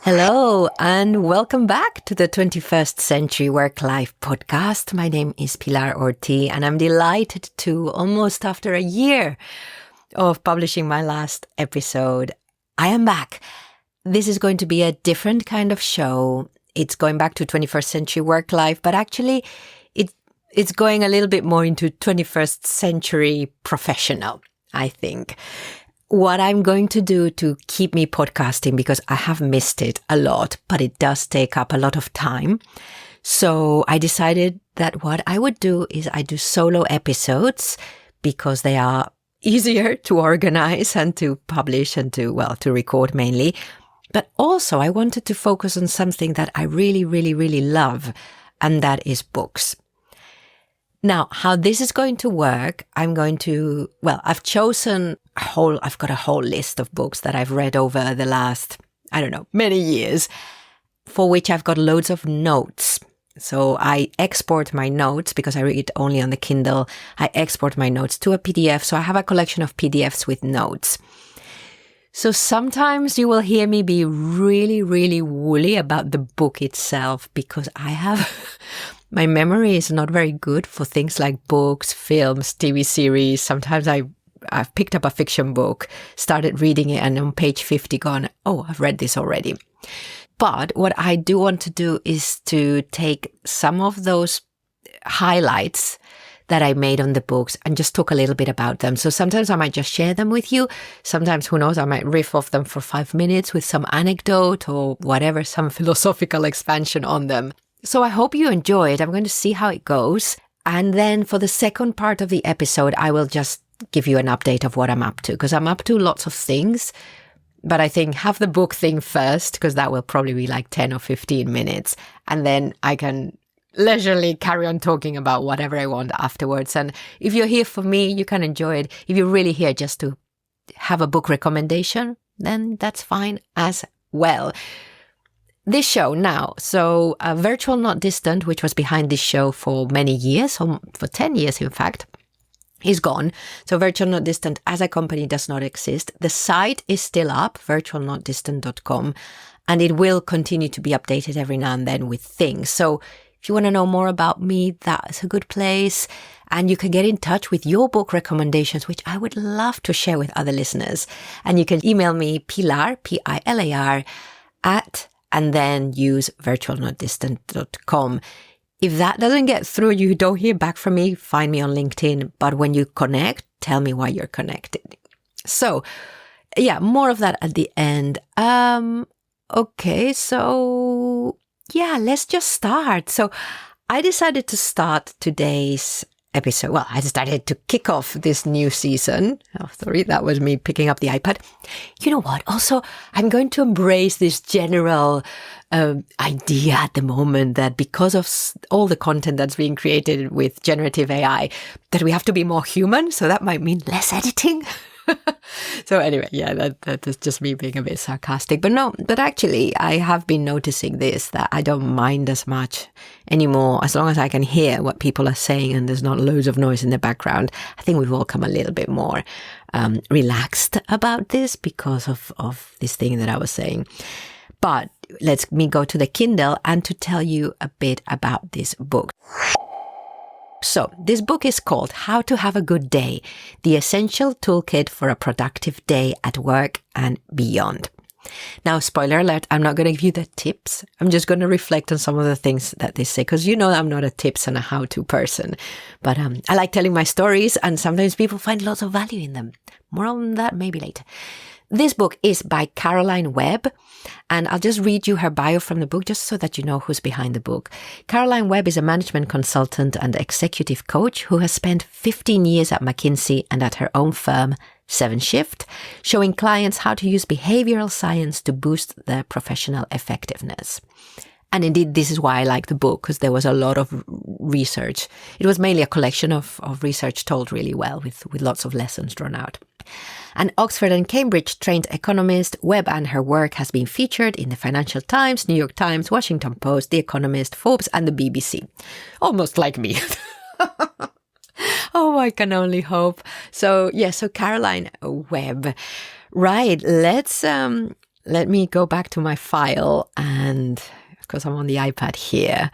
Hello and welcome back to the 21st Century Work-Life podcast. My name is Pilar and I'm delighted to, almost after a year of publishing my last episode, I am back. This is going to be a different kind of show. It's going back to 21st Century Work-Life, but actually it's going a little bit more into 21st Century Professional, I think. What I'm going to do to keep me podcasting, because I have missed it a lot, but it does take up a lot of time. So I decided that what I would do is I do solo episodes because they are easier to organize and to publish and to record mainly. But also I wanted to focus on something that I really, really, really love, and that is books. Now, how this is going to work, I've got a whole list of books that I've read over the last, many years, for which I've got loads of notes. So I export my notes because I read only on the Kindle. I export my notes to a PDF. So I have a collection of PDFs with notes. So sometimes you will hear me be really, really woolly about the book itself because my memory is not very good for things like books, films, TV series. Sometimes I've picked up a fiction book, started reading it, and on page 50 gone, oh, I've read this already. But what I do want to do is to take some of those highlights that I made on the books and just talk a little bit about them. So sometimes I might just share them with you. Sometimes, who knows, I might riff off them for 5 minutes with some anecdote or whatever, some philosophical expansion on them. So I hope you enjoy it. I'm going to see how it goes. And then for the second part of the episode, I will just give you an update of what I'm up to, because I'm up to lots of things. But I think have the book thing first, because that will probably be like 10 or 15 minutes. And then I can leisurely carry on talking about whatever I want afterwards. And if you're here for me, you can enjoy it. If you're really here just to have a book recommendation, then that's fine as well. This show now, so Virtual Not Distant, which was behind this show for many years, for 10 years in fact, is gone. So Virtual Not Distant as a company does not exist. The site is still up, virtualnotdistant.com, and it will continue to be updated every now and then with things. So if you want to know more about me, that's a good place. And you can get in touch with your book recommendations, which I would love to share with other listeners. And you can email me, Pilar, Pilar, and then use virtualnotdistant.com. If that doesn't get through, you don't hear back from me, find me on LinkedIn. But when you connect, tell me why you're connected. So, yeah, more of that at the end. Okay, so yeah, let's just start. So I decided to start today's episode. Well, I decided to kick off this new season. Oh, sorry, that was me picking up the iPad. You know what? Also, I'm going to embrace this general idea at the moment that because of all the content that's being created with generative AI, that we have to be more human. So that might mean less editing. So anyway, yeah, that is just me being a bit sarcastic. But actually, I have been noticing this, that I don't mind as much anymore as long as I can hear what people are saying and there's not loads of noise in the background. I think we've all come a little bit more relaxed about this because of this thing that I was saying. But let me go to the Kindle and to tell you a bit about this book. So this book is called How to Have a Good Day, the Essential Toolkit for a Productive Day at Work and Beyond. Now, spoiler alert, I'm not going to give you the tips. I'm just going to reflect on some of the things that they say, because I'm not a tips and a how-to person. But I like telling my stories, and sometimes people find lots of value in them. More on that maybe later. This book is by Caroline Webb, and I'll just read you her bio from the book just so that you know who's behind the book. Caroline Webb is a management consultant and executive coach who has spent 15 years at McKinsey and at her own firm, 7Shift, showing clients how to use behavioral science to boost their professional effectiveness. And indeed, this is why I like the book, because there was a lot of research. It was mainly a collection of research told really well with lots of lessons drawn out. An Oxford and Cambridge trained economist, Webb and her work has been featured in the Financial Times, New York Times, Washington Post, The Economist, Forbes and the BBC. Almost like me. Oh, I can only hope. So Caroline Webb. Right, let's let me go back to my file, and of course I'm on the iPad here.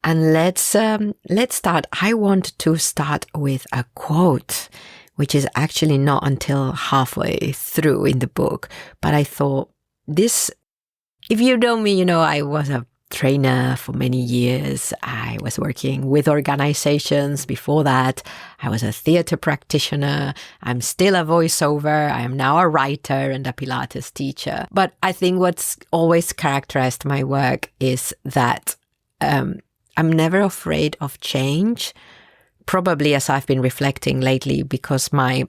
And let's start. I want to start with a quote, which is actually not until halfway through in the book. But I thought this, if you know me, you know I was a trainer for many years. I was working with organizations before that. I was a theater practitioner. I'm still a voiceover. I am now a writer and a Pilates teacher. But I think what's always characterized my work is that I'm never afraid of change, probably as I've been reflecting lately, because my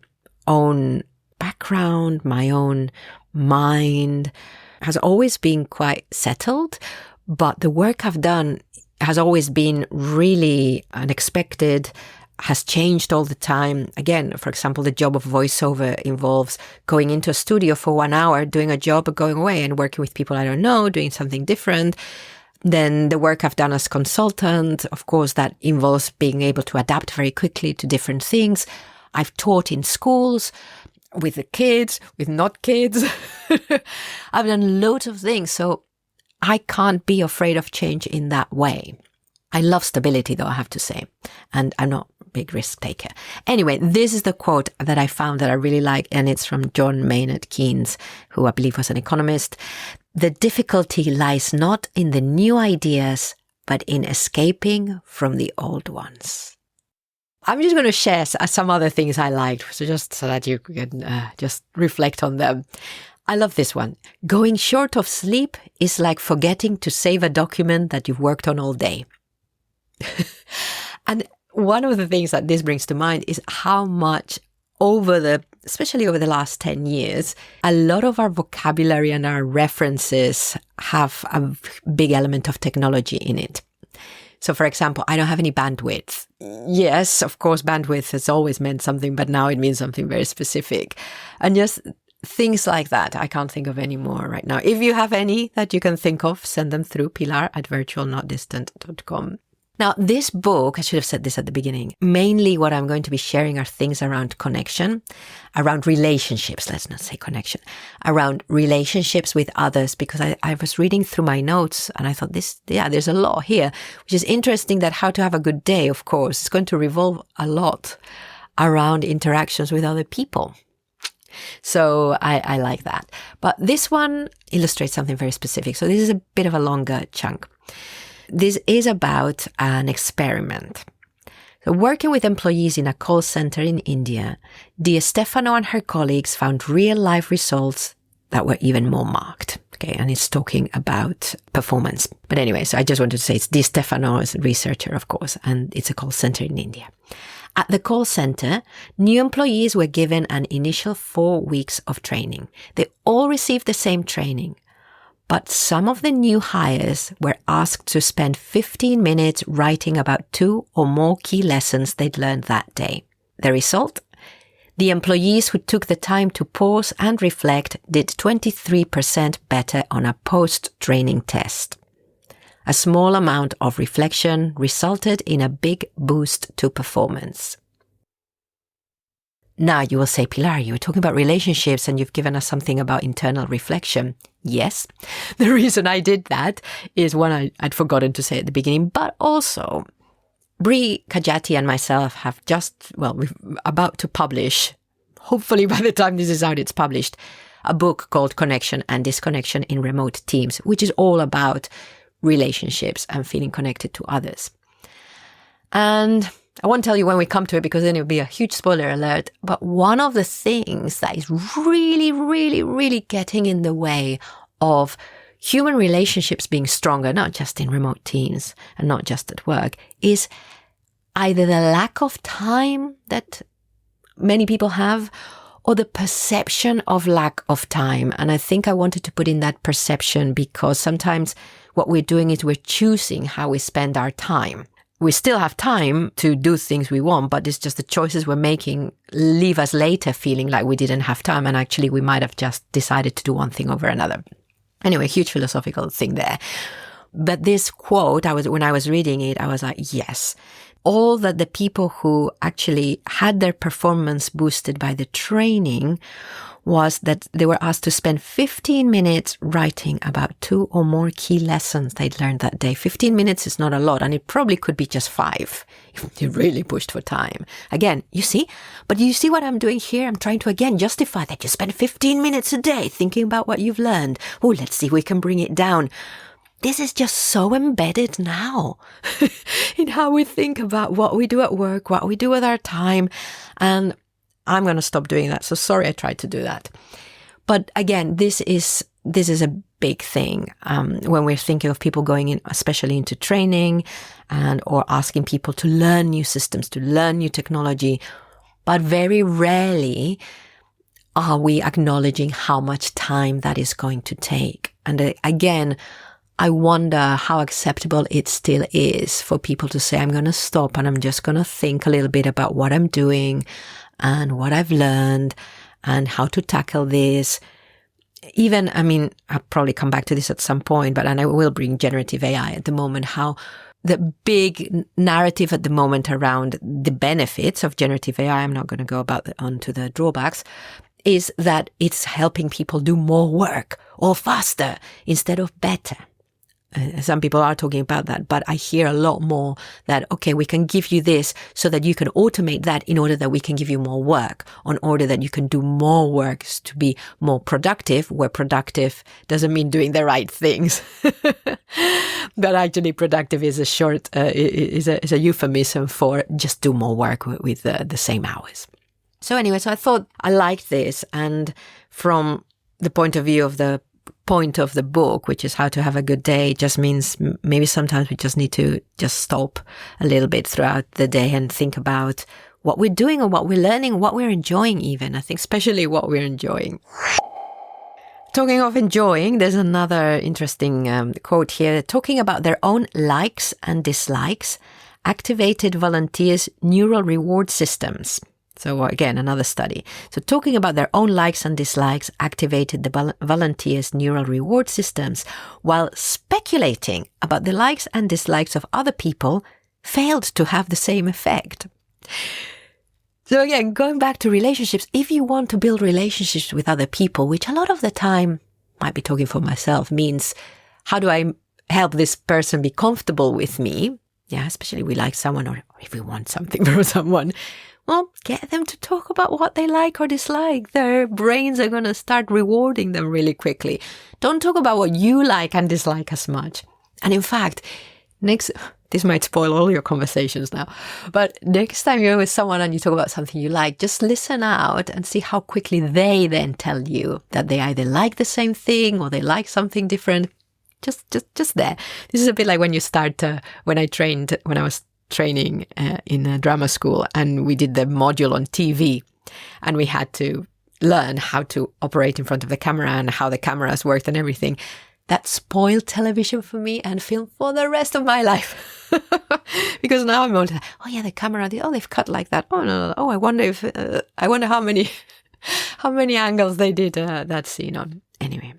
own background, my own mind has always been quite settled. But the work I've done has always been really unexpected, has changed all the time. Again, for example, the job of voiceover involves going into a studio for 1 hour, doing a job, going away and working with people I don't know, doing something different. Then the work I've done as consultant, of course, that involves being able to adapt very quickly to different things. I've taught in schools, with the kids, with not kids. I've done loads of things. So I can't be afraid of change in that way. I love stability, though, I have to say, and I'm not a big risk taker. Anyway, this is the quote that I found that I really like, and it's from John Maynard Keynes, who I believe was an economist. The difficulty lies not in the new ideas, but in escaping from the old ones. I'm just going to share some other things I liked, so just so that you can just reflect on them. I love this one. Going short of sleep is like forgetting to save a document that you've worked on all day. And one of the things that this brings to mind is how much especially over the last 10 years, a lot of our vocabulary and our references have a big element of technology in it. So, for example, I don't have any bandwidth. Yes, of course, bandwidth has always meant something, but now it means something very specific. And just things like that, I can't think of any more right now. If you have any that you can think of, send them through pilar@virtualnotdistant.com. Now, this book, I should have said this at the beginning, mainly what I'm going to be sharing are things around connection, around relationships, let's not say connection, around relationships with others, because I was reading through my notes and I thought there's a lot here, which is interesting that how to have a good day, of course, is going to revolve a lot around interactions with other people. So I like that. But this one illustrates something very specific. So this is a bit of a longer chunk. This is about an experiment. So working with employees in a call center in India, Di Stefano and her colleagues found real-life results that were even more marked. Okay, and it's talking about performance. But anyway, so I just wanted to say it's Di Stefano is a researcher, of course, and it's a call center in India. At the call center, new employees were given an initial 4 weeks of training. They all received the same training, but some of the new hires were asked to spend 15 minutes writing about 2 or more key lessons they'd learned that day. The result? The employees who took the time to pause and reflect did 23% better on a post-training test. A small amount of reflection resulted in a big boost to performance. Now you will say, Pilar, you were talking about relationships and you've given us something about internal reflection. Yes, the reason I did that is one I'd forgotten to say at the beginning, but also Brie Kajati and myself have we're about to publish, hopefully by the time this is out, it's published, a book called Connection and Disconnection in Remote Teams, which is all about relationships and feeling connected to others. And I won't tell you when we come to it because then it will be a huge spoiler alert. But one of the things that is really, really, really getting in the way of human relationships being stronger, not just in remote teams and not just at work, is either the lack of time that many people have or the perception of lack of time. And I think I wanted to put in that perception because sometimes what we're doing is we're choosing how we spend our time. We still have time to do things we want, but it's just the choices we're making leave us later feeling like we didn't have time. And actually, we might have just decided to do one thing over another. Anyway, huge philosophical thing there. But this quote, when I was reading it, I was like, yes, all that the people who actually had their performance boosted by the training was that they were asked to spend 15 minutes writing about 2 or more key lessons they'd learned that day. 15 minutes is not a lot, and it probably could be just 5 if you really pushed for time. Again, you see? But you see what I'm doing here? I'm trying to, again, justify that you spend 15 minutes a day thinking about what you've learned. Oh, let's see if we can bring it down. This is just so embedded now in how we think about what we do at work, what we do with our time, and I'm going to stop doing that. So sorry I tried to do that. But again, this is a big thing when we're thinking of people going in, especially into training or asking people to learn new systems, to learn new technology. But very rarely are we acknowledging how much time that is going to take. And again, I wonder how acceptable it still is for people to say, I'm going to stop and I'm just going to think a little bit about what I'm doing and what I've learned and how to tackle this. Even, I'll probably come back to this at some point, and I will bring generative AI at the moment, how the big narrative at the moment around the benefits of generative AI, I'm not going to go onto the drawbacks, is that it's helping people do more work or faster instead of better. Some people are talking about that, but I hear a lot more that, okay, we can give you this so that you can automate that in order that we can give you more work, in order that you can do more work to be more productive, where productive doesn't mean doing the right things. But actually productive is a euphemism for just do more work with the same hours. So anyway, so I thought I liked this, and from the point of view of the point of the book, which is how to have a good day, just means maybe sometimes we just need to just stop a little bit throughout the day and think about what we're doing or what we're learning, what we're enjoying even. I think especially what we're enjoying. Talking of enjoying, there's another interesting quote here. Talking about their own likes and dislikes activated volunteers' neural reward systems. So again, another study. So talking about their own likes and dislikes activated the volunteers' neural reward systems, while speculating about the likes and dislikes of other people failed to have the same effect. So again, going back to relationships, if you want to build relationships with other people, which a lot of the time, might be talking for myself, means how do I help this person be comfortable with me? Yeah, especially we like someone, or if we want something from someone. Well, get them to talk about what they like or dislike. Their brains are going to start rewarding them really quickly. Don't talk about what you like and dislike as much. And in fact, this might spoil all your conversations now, but next time you're with someone and you talk about something you like, just listen out and see how quickly they then tell you that they either like the same thing or they like something different. Just there. This is a bit like when you start, when I was training in a drama school, and we did the module on TV, and we had to learn how to operate in front of the camera and how the cameras worked and everything. That spoiled television for me and film for the rest of my life. Because now I'm only like, oh yeah, the camera, they've cut like that. Oh no. Oh, I wonder how many angles they did that scene on. Anyway.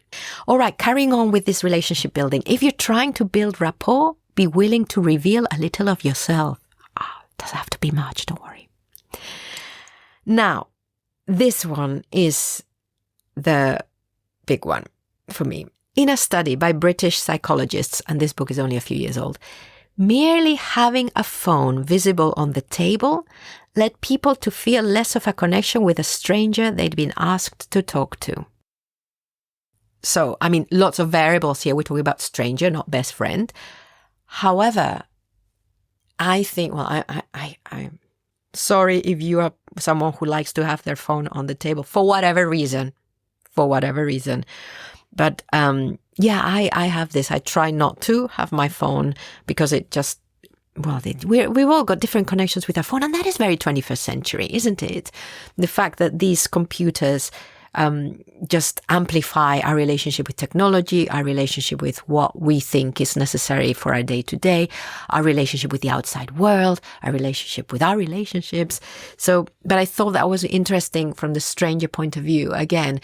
All right, carrying on with this relationship building. If you're trying to build rapport, be willing to reveal a little of yourself. It doesn't have to be much, don't worry. Now, this one is the big one for me. In a study by British psychologists, and this book is only a few years old, merely having a phone visible on the table led people to feel less of a connection with a stranger they'd been asked to talk to. So, lots of variables here. We're talking about stranger, not best friend. However, I think, I'm sorry if you are someone who likes to have their phone on the table for whatever reason. But I have this. I try not to have my phone because it just, we've all got different connections with our phone, and that is very 21st century, isn't it? The fact that these computers just amplify our relationship with technology, our relationship with what we think is necessary for our day-to-day, our relationship with the outside world, our relationship with our relationships. So, but I thought that was interesting from the stranger point of view. Again,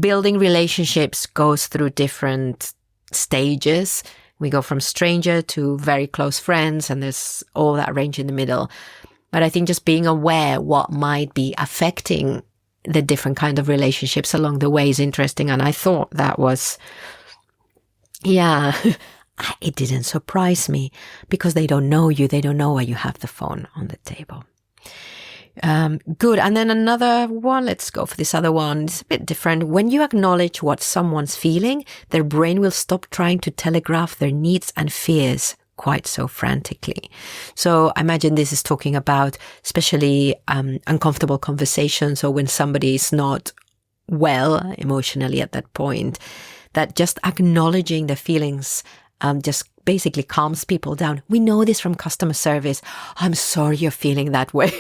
building relationships goes through different stages. We go from stranger to very close friends, and there's all that range in the middle. But I think just being aware what might be affecting the different kind of relationships along the way is interesting. And I thought that was, yeah, it didn't surprise me because they don't know you. They don't know why you have the phone on the table. Good. And then another one, let's go for this other one. It's a bit different. When you acknowledge what someone's feeling, their brain will stop trying to telegraph their needs and fears quite so frantically. So I imagine this is talking about especially uncomfortable conversations, or when somebody is not well emotionally at that point, that just acknowledging the feelings just basically calms people down. We know this from customer service. I'm sorry you're feeling that way.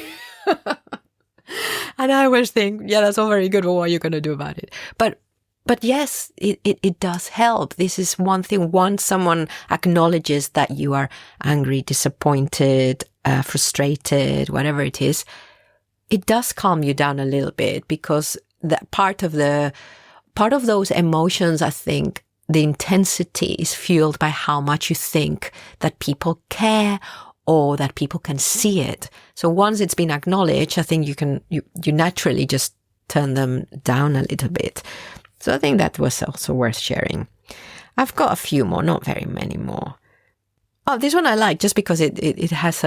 And I always think, yeah, that's all very good, but what are you going to do about it? But yes, it does help. This is one thing. Once someone acknowledges that you are angry, disappointed, frustrated, whatever it is, it does calm you down a little bit, because that part of those emotions, I think, the intensity is fueled by how much you think that people care or that people can see it. So once it's been acknowledged, I think you naturally just turn them down a little bit. So I think that was also worth sharing. I've got a few more, not very many more. Oh, this one I like just because it has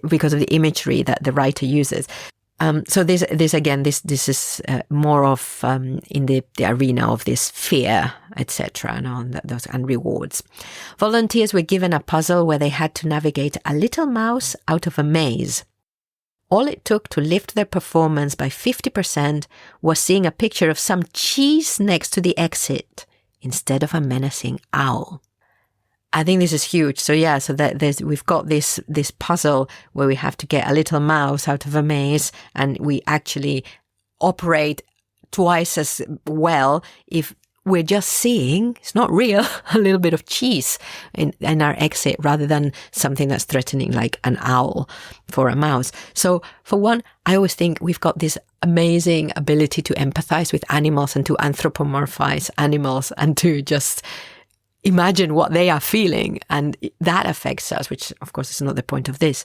because of the imagery that the writer uses. So this is more of in the arena of this fear, etc., and rewards. Volunteers were given a puzzle where they had to navigate a little mouse out of a maze. All it took to lift their performance by 50% was seeing a picture of some cheese next to the exit instead of a menacing owl. I think this is huge. So yeah, we've got this puzzle where we have to get a little mouse out of a maze, and we actually operate twice as well if we're just seeing, it's not real, a little bit of cheese in our exit rather than something that's threatening like an owl for a mouse. So for one, I always think we've got this amazing ability to empathize with animals and to anthropomorphize animals and to just imagine what they are feeling, and that affects us, which of course is not the point of this.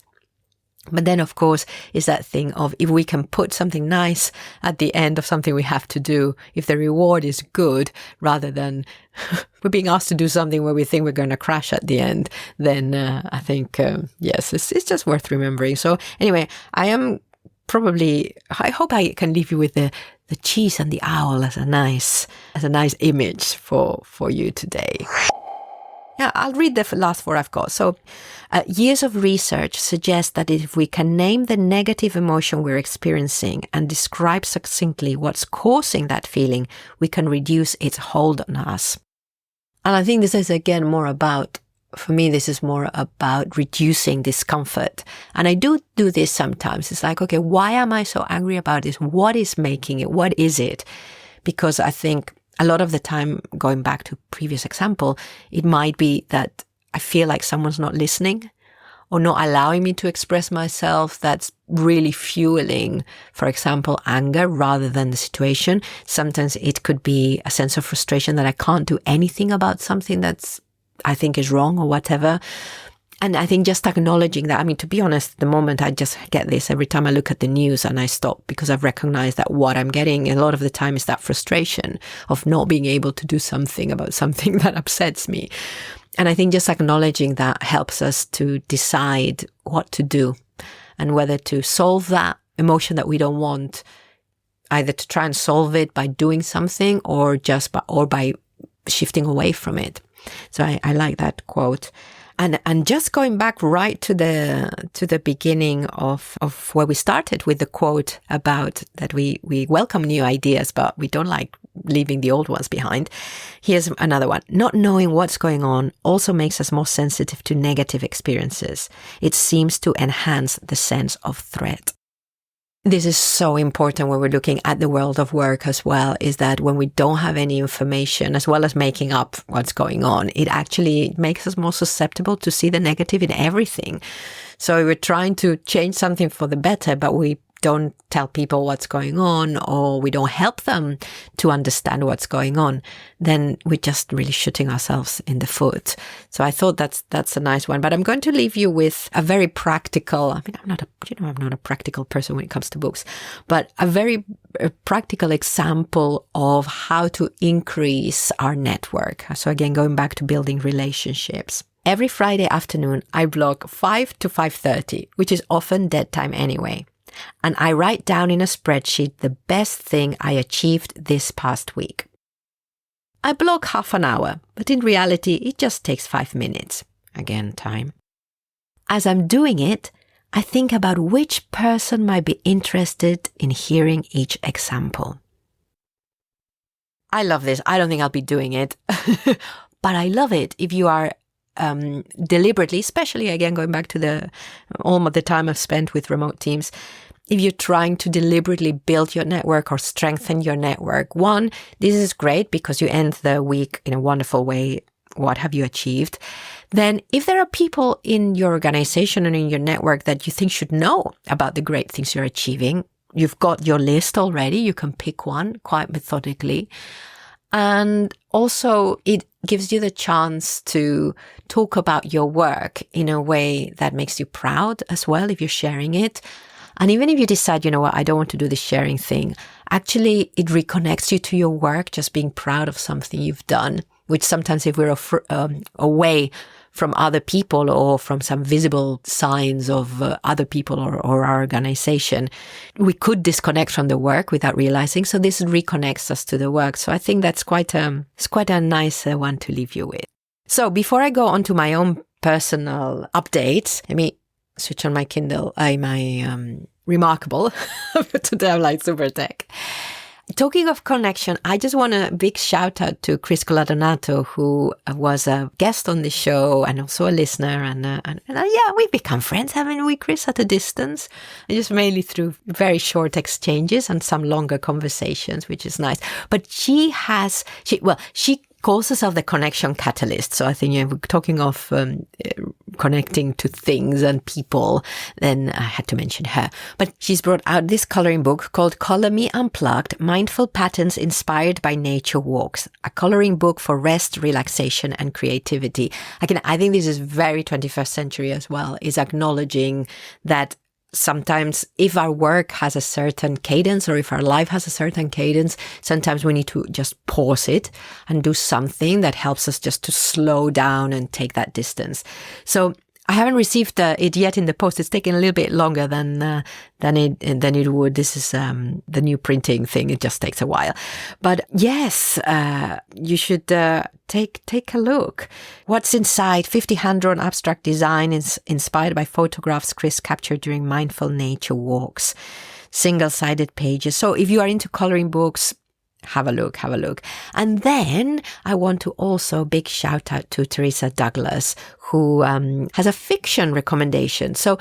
But then, of course, is that thing of if we can put something nice at the end of something we have to do, if the reward is good, rather than we're being asked to do something where we think we're going to crash at the end, then I think, yes, it's just worth remembering. So anyway, I hope I can leave you with the cheese and the owl as a nice image for you today. Yeah, I'll read the last four I've got. So, years of research suggest that if we can name the negative emotion we're experiencing and describe succinctly what's causing that feeling, we can reduce its hold on us. And I think this is, again, for me, this is more about reducing discomfort. And I do this sometimes. It's like, okay, why am I so angry about this? What is making it? What is it? Because I think a lot of the time, going back to previous example, it might be that I feel like someone's not listening or not allowing me to express myself. That's really fueling, for example, anger rather than the situation. Sometimes it could be a sense of frustration that I can't do anything about something I think is wrong or whatever. And I think just acknowledging that, I mean, to be honest, the moment I just get this every time I look at the news and I stop, because I've recognized that what I'm getting a lot of the time is that frustration of not being able to do something about something that upsets me. And I think just acknowledging that helps us to decide what to do and whether to solve that emotion that we don't want, either to try and solve it by doing something or by shifting away from it. So I like that quote. And just going back right to the beginning of where we started with the quote about that we welcome new ideas, but we don't like leaving the old ones behind. Here's another one. Not knowing what's going on also makes us more sensitive to negative experiences. It seems to enhance the sense of threat. This is so important when we're looking at the world of work as well, is that when we don't have any information, as well as making up what's going on, it actually makes us more susceptible to see the negative in everything. So we're trying to change something for the better, but we don't tell people what's going on, or we don't help them to understand what's going on, then we're just really shooting ourselves in the foot. So I thought that's a nice one. But I'm going to leave you with a very practical, I'm not a practical person when it comes to books, but a very practical example of how to increase our network. So again, going back to building relationships. Every Friday afternoon, I block 5 to 5:30, which is often dead time anyway. And I write down in a spreadsheet the best thing I achieved this past week. I block half an hour, but in reality, it just takes 5 minutes. Again, time. As I'm doing it, I think about which person might be interested in hearing each example. I love this. I don't think I'll be doing it, but I love it if you are deliberately, especially again going back to all of the time I've spent with remote teams, if you're trying to deliberately build your network or strengthen your network. One, this is great because you end the week in a wonderful way. What have you achieved? Then if there are people in your organization and in your network that you think should know about the great things you're achieving, you've got your list already. You can pick one quite methodically. And also it gives you the chance to talk about your work in a way that makes you proud as well if you're sharing it. And even if you decide, you know what, I don't want to do the sharing thing, actually it reconnects you to your work, just being proud of something you've done, which sometimes if we're away from other people or from some visible signs of other people or our organization, we could disconnect from the work without realizing. So this reconnects us to the work. So I think that's quite a nice one to leave you with. So before I go on to my own personal updates, let me switch on my Kindle, my Remarkable. Today I'm like super tech. Talking of connection, I just want a big shout out to Chris Coladonato, who was a guest on the show and also a listener. And yeah, we've become friends, haven't we, Chris, at a distance? And just mainly through very short exchanges and some longer conversations, which is nice. But she calls herself the connection catalyst. So I think we're talking of connecting to things and people, then I had to mention her. But she's brought out this coloring book called Color Me Unplugged, Mindful Patterns Inspired by Nature Walks, a coloring book for rest, relaxation, and creativity. Again, I think this is very 21st century as well, is acknowledging that sometimes if our work has a certain cadence or if our life has a certain cadence, sometimes we need to just pause it and do something that helps us just to slow down and take that distance. So I haven't received it yet in the post. It's taken a little bit longer than it would. This is the new printing thing. It just takes a while. But yes, you should take a look. What's inside? 50 hand-drawn abstract design is inspired by photographs Chris captured during mindful nature walks. Single-sided pages. So if you are into coloring books, have a look. And then I want to also big shout out to Teresa Douglas, who has a fiction recommendation. So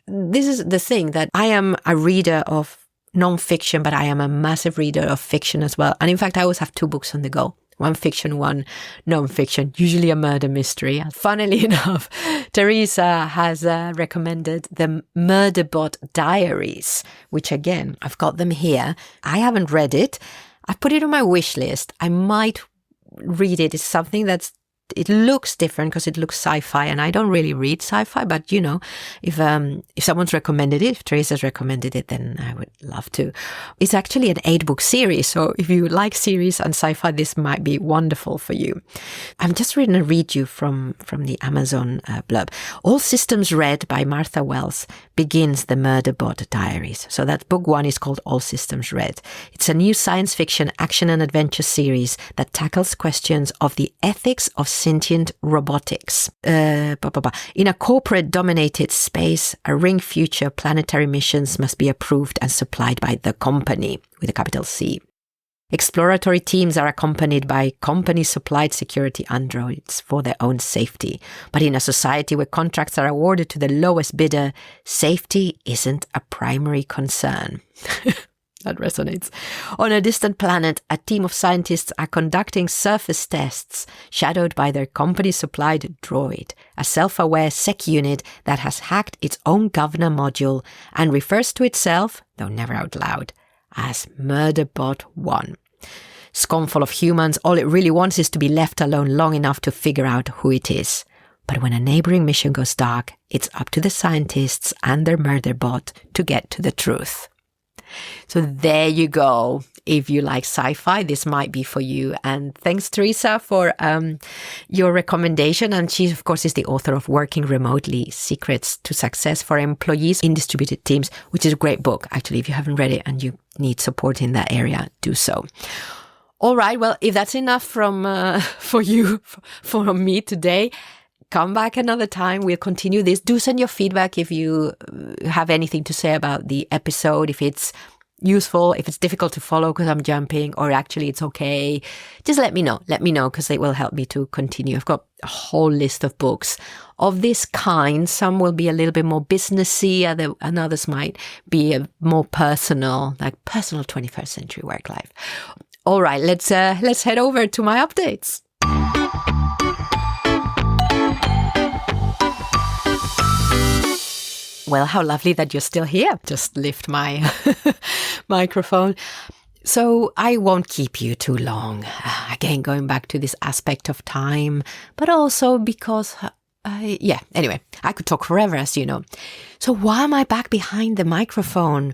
this is the thing, that I am a reader of non-fiction, but I am a massive reader of fiction as well. And in fact, I always have 2 books on the go. One fiction, one non-fiction, usually a murder mystery. Funnily enough, Teresa has recommended the Murderbot Diaries, which again, I've got them here. I haven't read it. I've put it on my wish list. I might read it. It's something it looks different because it looks sci-fi, and I don't really read sci-fi, but you know, if someone's recommended it, if Teresa's recommended it, then I would love to. It's actually an 8-book series, so if you like series and sci-fi, this might be wonderful for you. I'm just going to read you from the Amazon blurb. All Systems Read by Martha Wells begins the Murderbot Diaries. So that book 1 is called All Systems Read. It's a new science fiction action and adventure series that tackles questions of the ethics of sentient robotics. In a corporate-dominated space, a ring future planetary missions must be approved and supplied by the company, with a capital C. Exploratory teams are accompanied by company-supplied security androids for their own safety. But in a society where contracts are awarded to the lowest bidder, safety isn't a primary concern. That resonates. On a distant planet, a team of scientists are conducting surface tests, shadowed by their company-supplied droid, a self-aware sec unit that has hacked its own governor module and refers to itself, though never out loud, as Murderbot 1. Scornful of humans, all it really wants is to be left alone long enough to figure out who it is. But when a neighboring mission goes dark, it's up to the scientists and their Murderbot to get to the truth. So there you go. If you like sci-fi, this might be for you. And thanks, Teresa, for your recommendation. And she, of course, is the author of Working Remotely, Secrets to Success for Employees in Distributed Teams, which is a great book. Actually, if you haven't read it and you need support in that area, do so. All right. Well, if that's enough for me today, come back another time. We'll continue this. Do send your feedback if you have anything to say about the episode, if it's useful, if it's difficult to follow because I'm jumping, or actually it's okay. Just let me know. Let me know because it will help me to continue. I've got a whole list of books of this kind. Some will be a little bit more businessy, and others might be a more personal, like personal 21st century work life. All right, let's head over to my updates. Well, how lovely that you're still here. Just lift my microphone. So I won't keep you too long. Again, going back to this aspect of time, but also because, anyway, I could talk forever, as you know. So why am I back behind the microphone?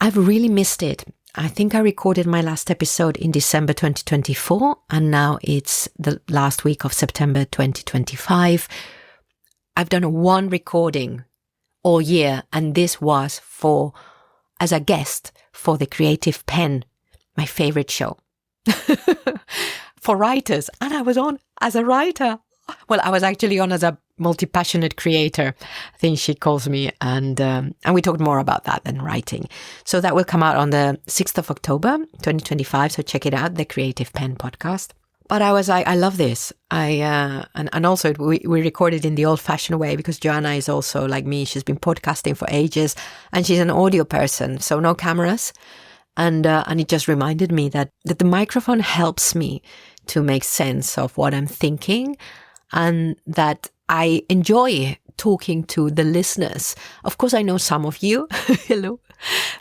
I've really missed it. I think I recorded my last episode in December 2024, and now it's the last week of September 2025. I've done one recording all year, and this was as a guest for the Creative Pen, my favorite show for writers. And I was on as a writer. Well, I was actually on as a multi-passionate creator, I think she calls me. And we talked more about that than writing. So that will come out on the 6th of October, 2025. So check it out, the Creative Pen podcast. But I was like, I love this. And also we recorded in the old fashioned way because Joanna is also like me. She's been podcasting for ages and she's an audio person. So no cameras. And it just reminded me that the microphone helps me to make sense of what I'm thinking, and that I enjoy talking to the listeners. Of course, I know some of you. Hello.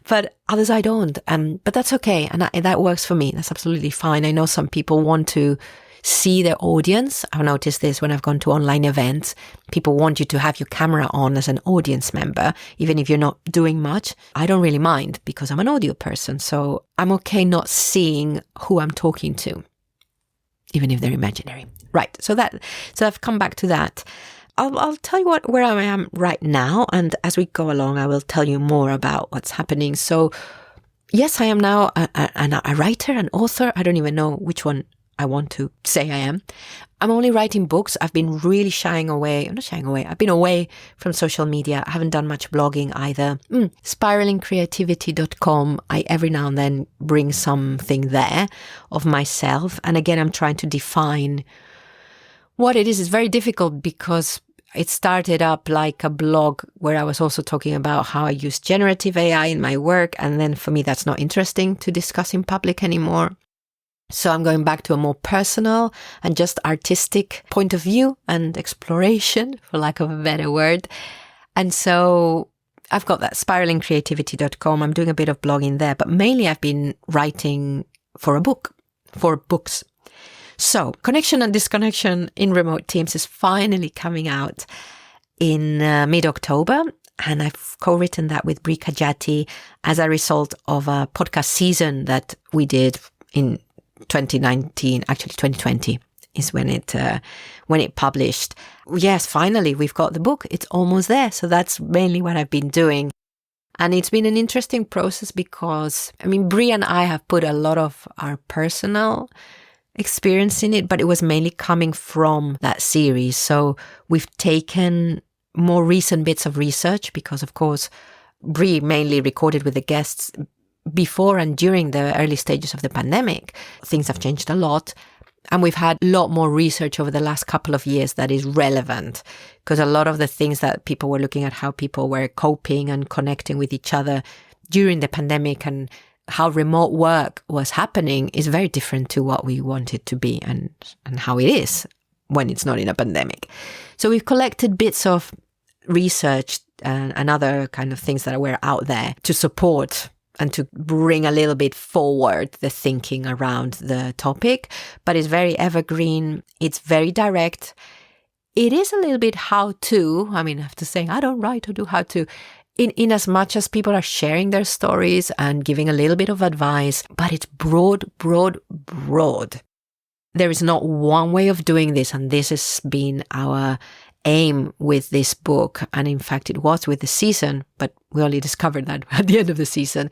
But others I don't. But that's okay. And that works for me. That's absolutely fine. I know some people want to see their audience. I've noticed this when I've gone to online events. People want you to have your camera on as an audience member, even if you're not doing much. I don't really mind because I'm an audio person. So I'm okay not seeing who I'm talking to, even if they're imaginary. Right. So I've come back to that. I'll tell you where I am right now. And as we go along, I will tell you more about what's happening. So yes, I am now a writer, an author. I don't even know which one I want to say I am. I'm only writing books. I've been really shying away. I'm not shying away. I've been away from social media. I haven't done much blogging either. Spiralingcreativity.com. I every now and then bring something there of myself. And again, I'm trying to define what it is. It's very difficult because it started up like a blog where I was also talking about how I use generative AI in my work. And then for me, that's not interesting to discuss in public anymore. So I'm going back to a more personal and just artistic point of view and exploration, for lack of a better word. And so I've got that spiralingcreativity.com. I'm doing a bit of blogging there, but mainly I've been writing for books. So Connection and Disconnection in Remote Teams is finally coming out in mid-October. And I've co-written that with Bri Kajati as a result of a podcast season that we did in 2019, actually 2020 is when it published. Yes, finally, we've got the book. It's almost there. So that's mainly what I've been doing. And it's been an interesting process because, Bri and I have put a lot of our personal experience in it, but it was mainly coming from that series. So we've taken more recent bits of research because, of course, Bri mainly recorded with the guests before and during the early stages of the pandemic. Things have changed a lot. And we've had a lot more research over the last couple of years that is relevant because a lot of the things that people were looking at, how people were coping and connecting with each other during the pandemic and how remote work was happening is very different to what we want it to be and how it is when it's not in a pandemic. So we've collected bits of research and other kind of things that were out there to support and to bring a little bit forward the thinking around the topic. But it's very evergreen. It's very direct. It is a little bit how-to. I mean, I have to say, I don't write or do how-to. In as much as people are sharing their stories and giving a little bit of advice, but it's broad. There is not one way of doing this, and this has been our aim with this book. And in fact, it was with the season, but we only discovered that at the end of the season,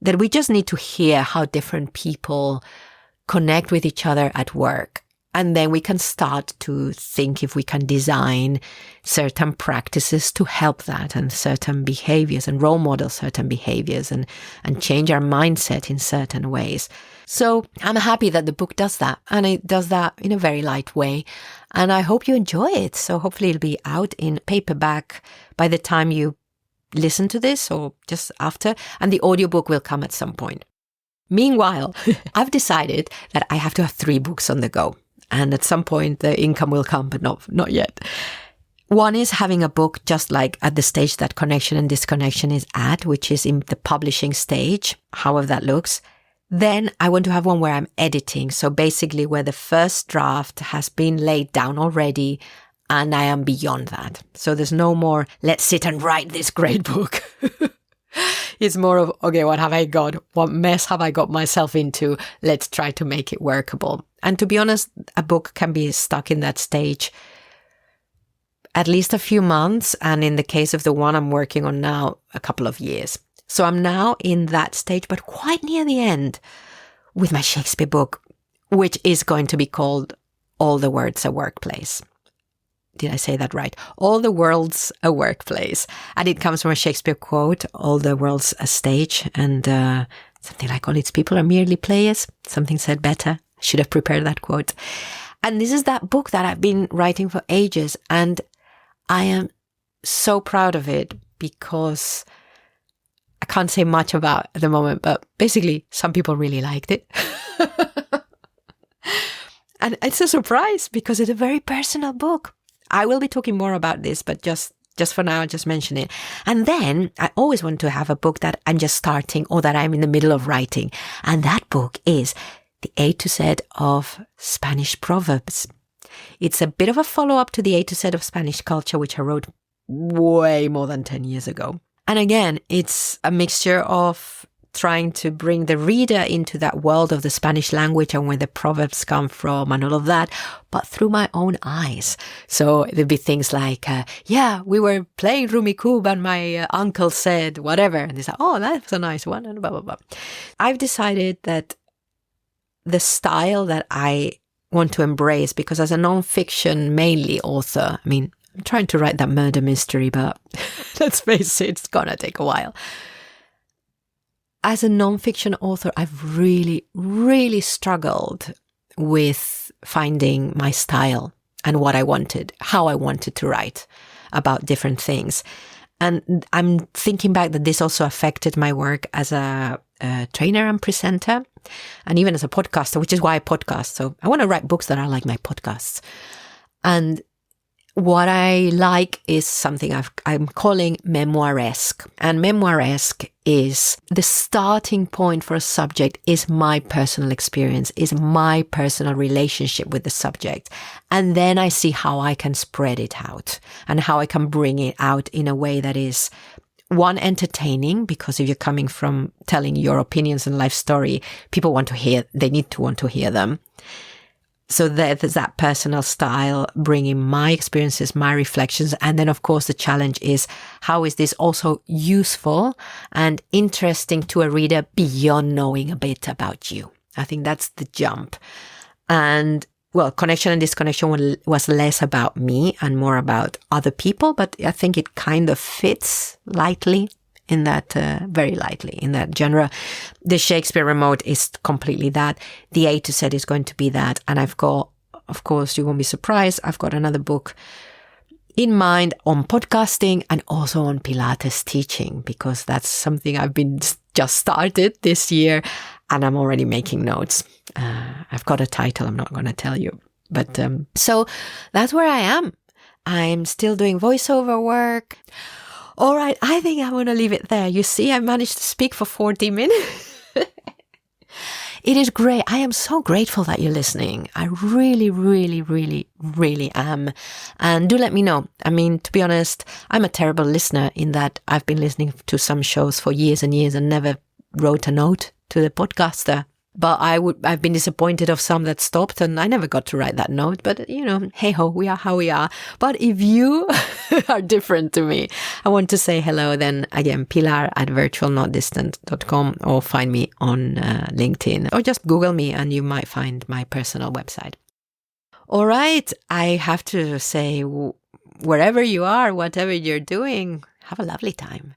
that we just need to hear how different people connect with each other at work. And then we can start to think if we can design certain practices to help that, and certain behaviors, and role model certain behaviors, and change our mindset in certain ways. So I'm happy that the book does that, and it does that in a very light way. And I hope you enjoy it. So hopefully it'll be out in paperback by the time you listen to this, or just after, and the audiobook will come at some point. Meanwhile, I've decided that I have to have 3 books on the go. And at some point the income will come, but not yet. One is having a book just like at the stage that Connection and Disconnection is at, which is in the publishing stage, however that looks. Then I want to have one where I'm editing. So basically where the first draft has been laid down already and I am beyond that. So there's no more, let's sit and write this great book. It's more of, okay, what have I got? What mess have I got myself into? Let's try to make it workable. And to be honest, a book can be stuck in that stage at least a few months. And in the case of the one I'm working on now, a couple of years. So I'm now in that stage, but quite near the end with my Shakespeare book, which is going to be called All the World's a Workplace. Did I say that right? All the World's a Workplace. And it comes from a Shakespeare quote, all the world's a stage. And something like, all its people are merely players. Something said better. I should have prepared that quote. And this is that book that I've been writing for ages. And I am so proud of it because I can't say much about it at the moment, but basically some people really liked it. And it's a surprise because it's a very personal book. I will be talking more about this, but just for now, just mention it. And then I always want to have a book that I'm just starting or that I'm in the middle of writing. And that book is The A to Z of Spanish Proverbs. It's a bit of a follow-up to The A to Z of Spanish Culture, which I wrote way more than 10 years ago. And again, it's a mixture of trying to bring the reader into that world of the Spanish language and where the proverbs come from and all of that, but through my own eyes. So there'd be things like, we were playing Rumikub and my uncle said whatever. And they said, oh, that's a nice one, and blah, blah, blah. I've decided that the style that I want to embrace, because as a non-fiction mainly author, I mean, I'm trying to write that murder mystery, but let's face it, it's gonna take a while. As a non-fiction author, I've really, really struggled with finding my style and what I wanted, how I wanted to write about different things. And I'm thinking back that this also affected my work as a trainer and presenter, and even as a podcaster, which is why I podcast. So I want to write books that are like my podcasts. And what I like is something I'm calling memoiresque. And memoiresque is the starting point for a subject is my personal experience, is my personal relationship with the subject. And then I see how I can spread it out and how I can bring it out in a way that is, one, entertaining, because if you're coming from telling your opinions and life story, people they need to want to hear them. So there's that personal style, bringing my experiences, my reflections. And then, of course, the challenge is how is this also useful and interesting to a reader beyond knowing a bit about you? I think that's the jump. And, well, Connection and Disconnection was less about me and more about other people, but I think it kind of fits lightly in that, very lightly in that genre. The Shakespeare Remote is completely that. The A to Z is going to be that. And I've got, of course, you won't be surprised, I've got another book in mind on podcasting and also on Pilates teaching, because that's something I've been just started this year and I'm already making notes. I've got a title I'm not going to tell you. But so that's where I am. I'm still doing voiceover work. All right, I think I'm going to leave it there. You see, I managed to speak for 40 minutes. It is great. I am so grateful that you're listening. I really, really, really, really am. And do let me know. I mean, to be honest, I'm a terrible listener in that I've been listening to some shows for years and years and never wrote a note to the podcaster. But I've been disappointed of some that stopped and I never got to write that note. But, you know, hey ho, we are how we are. But if you are different to me, I want to say hello then again, Pilar at virtualnotdistant.com, or find me on LinkedIn, or just Google me and you might find my personal website. All right. I have to say, wherever you are, whatever you're doing, have a lovely time.